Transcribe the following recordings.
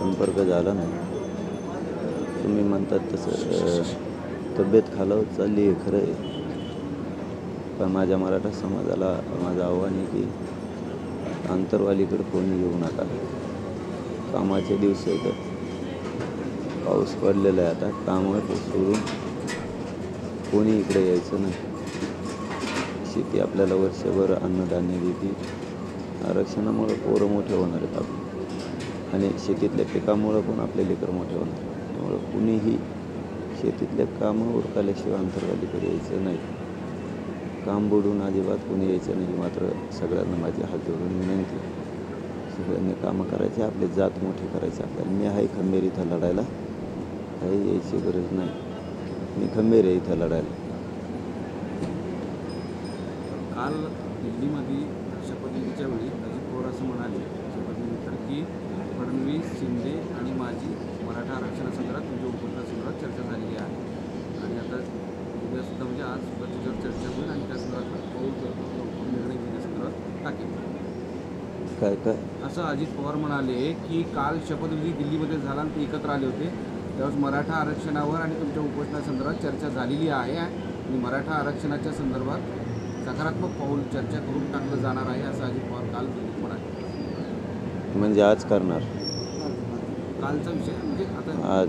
संपर्क झाला नाही. तुम्ही म्हणतात तसं तब्येत खालावत चालली आहे, खरं आहे. पण माझ्या मराठा समाजाला माझं आव्हान आहे की आंतरवालीकडे कोणी येऊ नका. कामाचे दिवस आहेत, पाऊस पडलेला आहे, आता कामं सोडून कोणी इकडे यायचं नाही. शेती आपल्याला वर्षभर अन्नधान्य देते. आरक्षणामुळं पोरं मोठे होणार आहेत आपले, आणि शेतीतल्या पिकामुळं पण आपले लेकर मोठे होणार. त्यामुळं कुणीही शेतीतल्या कामं उरकल्याशिवाय आंतरवालीकडे यायचं नाही. काम बुडून अजिबात कोणी यायचं नाही. मात्र सगळ्यांना माझी हात जोडून विनंती, सगळ्यांनी कामं करायची, आपली जात मोठी करायची आपल्याला. मी आहे खंबेर इथं लढायला, काही यायची गरज नाही. मी खंबेर आहे इथं लढायला. काल दिल्लीमध्ये शपथविधीच्या वेळी अजित पवार असं म्हणाले शपथविधीनंतर की फडणवीस, शिंदे आणि माझी मराठा आरक्षणासंदर्भात तुमच्या उपोषणासंदर्भात चर्चा झालेली आहे, आणि आता उद्यासुद्धा म्हणजे आज सुद्धा त्याच्यावर चर्चा होईल आणि त्या संदर्भात निर्णय घेण्यासंदर्भात टाकेल. काय काय असं अजित पवार म्हणाले की काल शपथविधी दिल्लीमध्ये झाला आणि ते एकत्र आले होते, त्यावेळेस मराठा आरक्षणावर आणि तुमच्या उपोषणासंदर्भात चर्चा झालेली आहे आणि मराठा आरक्षणाच्या संदर्भात सकारात्मक पाऊल चर्चा करून टाकलं जाणार आहे, असं अजित पवार काल दिल्लीत म्हणाले. म्हणजे आज करणार? कालचा विषय म्हणजे आता आज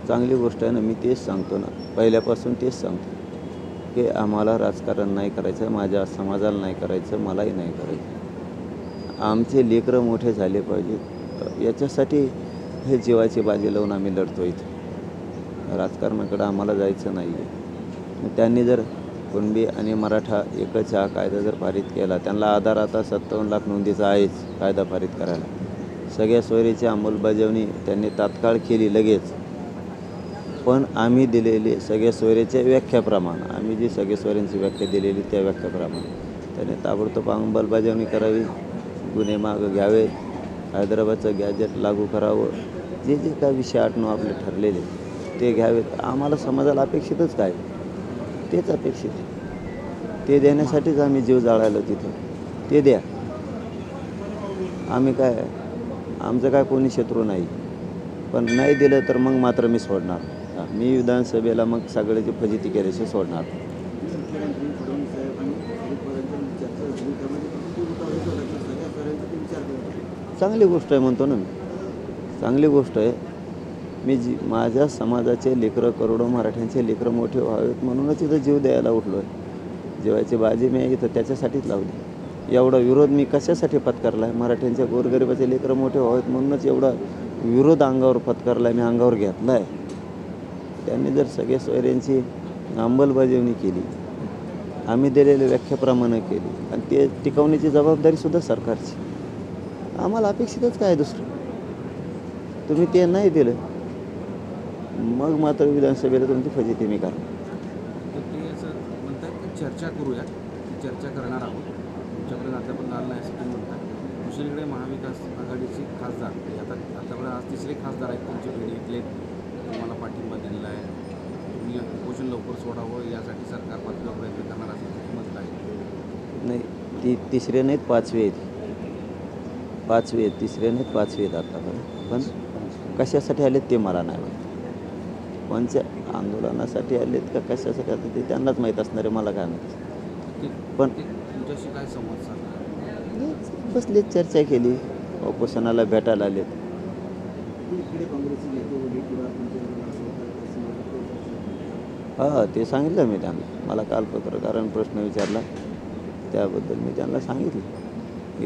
चांगली गोष्ट आहे ना. मी तेच सांगतो ना, पहिल्यापासून तेच सांगतो की आम्हाला राजकारण नाही करायचं, माझ्या समाजाला नाही करायचं, मलाही नाही करायचं. आमचे लेकरं मोठे झाले पाहिजेत, याच्यासाठी हे जीवाची बाजी लावून आम्ही लढतो. इथं राजकारणाकडं आम्हाला जायचं नाही आहे. त्यांनी जर कुणबी आणि मराठा एकच हा कायदा जर पारित केला, त्यांना आधार आता 57 लाख नोंदीचा आहेच कायदा पारित करायला. सगळ्या सोयरीची अंमलबजावणी त्यांनी तात्काळ केली लगेच. पण आम्ही दिलेली सगळ्या सोयरीच्या व्याख्याप्रमाणे, आम्ही जी सगळ्या सोयऱ्यांची व्याख्या दिलेली त्या व्याख्याप्रमाणे त्याने ताबडतोब अंमलबजावणी करावी, गुन्हे मागं घ्यावेत, हैदराबादचं गॅजेट लागू करावं, जे जे काय विषय 8-9 आपले ठरलेले ते घ्यावेत. आम्हाला समाजाला अपेक्षितच काय, तेच अपेक्षित आहे. ते देण्यासाठीच आम्ही जीव जाळायला तिथं. ते द्या. आम्ही काय, आमचं काय कोणी शत्रू नाही. पण नाही दिलं तर मग मात्र मी सोडणार. मी विधानसभेला मग सगळ्याची फजिती केल्याशी सोडणार. चांगली गोष्ट आहे म्हणतो ना मी, चांगली गोष्ट आहे. मी माझ्या समाजाचे लेकरं, करोडो मराठ्यांचे लेकरं मोठे व्हावेत म्हणूनच इथं जीव द्यायला उठलो आहे. जीवाची बाजी मी इथं त्याच्यासाठीच लावली. एवढा विरोध मी कशासाठी पत्करला आहे? मराठ्यांच्या गोरगरिबाचे लेकरं मोठे व्हावेत म्हणूनच एवढा विरोध अंगावर पत्करला आहे, मी अंगावर घेतला आहे. त्यांनी जर सगळ्या सोयऱ्यांची अंमलबजावणी केली, आम्ही दिलेल्या व्याख्याप्रमाणे केली, आणि ते टिकवण्याची जबाबदारीसुद्धा सरकारची. आम्हाला अपेक्षितच काय दुसरं? तुम्ही ते नाही दिलं, मग मात्र विधानसभेला तुमची फजिती मी करा. तर ते असं म्हणतात की चर्चा करूया, चर्चा करणार आहोत, तुमच्याकडे अद्याप आलं नाही असं तुम्ही म्हणतात. दुसरीकडे महाविकास आघाडीचे खासदार आतापर्यंत आज तिसरे खासदार आहेत तुमचे पिढीतले, तुम्हाला पाठिंबा दिलेला आहे, तुम्ही उपोषण लवकर सोडावं यासाठी सरकार पातळीवर प्रयत्न करणार असं मत आहे. नाही, तिसरे नाहीत, पाचवे आहेत. पाचवे आहेत, तिसरे नाहीत, पाचवे आहेत आतापर्यंत. पण कशासाठी आलेत ते मला नाही माहीत. कोणत्या आंदोलनासाठी आलेत का कशासाठी आले ते त्यांनाच माहीत असणार आहे, मला काय माहीत. पण तुमच्याशी काय संवाद साधला? बसले, चर्चा केली, उपोषणाला भेटायला आलेत. हां, ते सांगितलं मी त्यांना. मला काल पत्रकारांनी प्रश्न विचारला, त्याबद्दल मी त्यांना सांगितलं.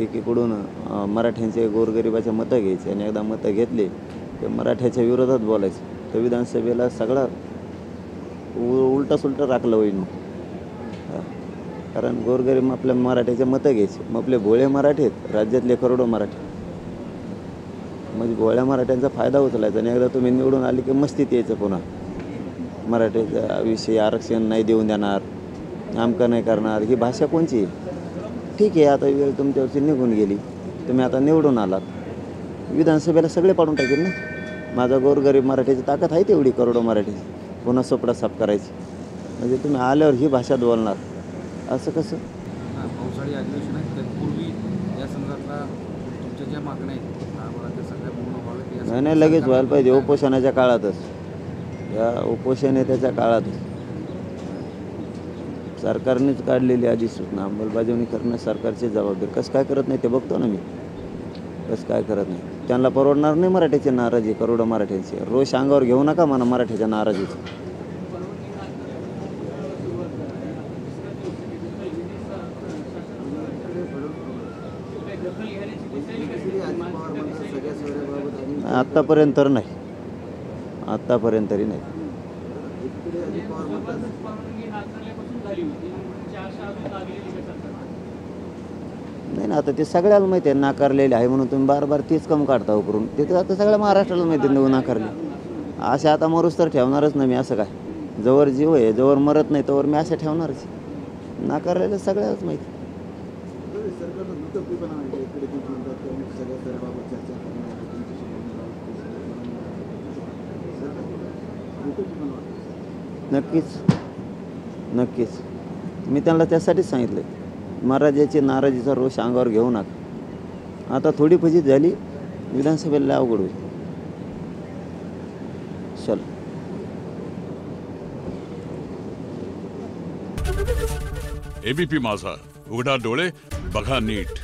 एकीकडून मराठ्यांचे गोरगरिबाच्या मतं घ्यायचे, आणि एकदा मतं घेतले तर मराठ्याच्या विरोधात बोलायचं, तर विधानसभेला सगळा उलटा राखलं होईल. कारण गोरगरीब आपल्या मराठ्याचे मतं घ्यायचे, मग आपले भोळे मराठी आहेत, राज्यातले करोडो मराठी, म्हणजे भोळ्या मराठ्यांचा फायदा उचलायचा. आणि एकदा तुम्ही निवडून आले की मस्तीत यायचं पुन्हा, मराठीच्या विषयी आरक्षण नाही देऊन देणार, आमका नाही करणार. ही भाषा कोणची? ठीक आहे, आता वेळ तुमच्यावरची निघून गेली, तुम्ही आता निवडून आलात, विधानसभेला सगळे पाडून टाकेल ना. माझा गोरगरीब मराठीची ताकद आहे तेवढी, करोडो मराठीची, पुन्हा सोपडा साफ करायची. म्हणजे तुम्ही आल्यावर ही भाषात बोलणार, असं कसं? पावसाळी अधिवेशन आहे, त्यापूर्वी ज्या मागण्या आहेत 10 वर्षाच्या सगळ्या पूर्ण व्हाव्यात नाही यासाठी नाही, लगेच सरकारला व्हायला पाहिजे काय- उपोषणाच्या काळातच, या उपोषण येत्याच्या काळातच सरकारनेच काढलेली अधिसूचना अंमलबजावणी करणं सरकारची जबाबदारी. कसं काय करत नाही ते बघतो ना मी, कसं काय करत नाही. त्यांना परवडणार नाही मराठ्याची नाराजी, करोडो मराठ्यांची. रोष अंगावर घेऊ नका म्हणा मराठ्याच्या नाराजीचं. आत्तापर्यंत तर नाही, आत्तापर्यंत तरी नाही. नाही ना, आता ते सगळ्याला माहिती आहे नाकारलेले आहे म्हणून तुम्ही बार बार तेच कम काढता करून. ते तर आता सगळ्या महाराष्ट्राला माहिती आहे नाकारले. असे आता मरूच तर ठेवणारच नाही मी. असं काय, जवळ जीव आहे, जवळ मरत नाही तोवर मी असं ठेवणारच. नाकारलेलं सगळ्यालाच माहिती. नक्कीच नक्कीच, मी त्यांना त्यासाठीच सांगितलं महाराजाची नाराजीचा रोष अंगावर घेऊ नका. आता थोडी फजित झाली, विधानसभेला अवघड होईल. चल. एबीपी माझा, उघडा डोळे बघा नीट.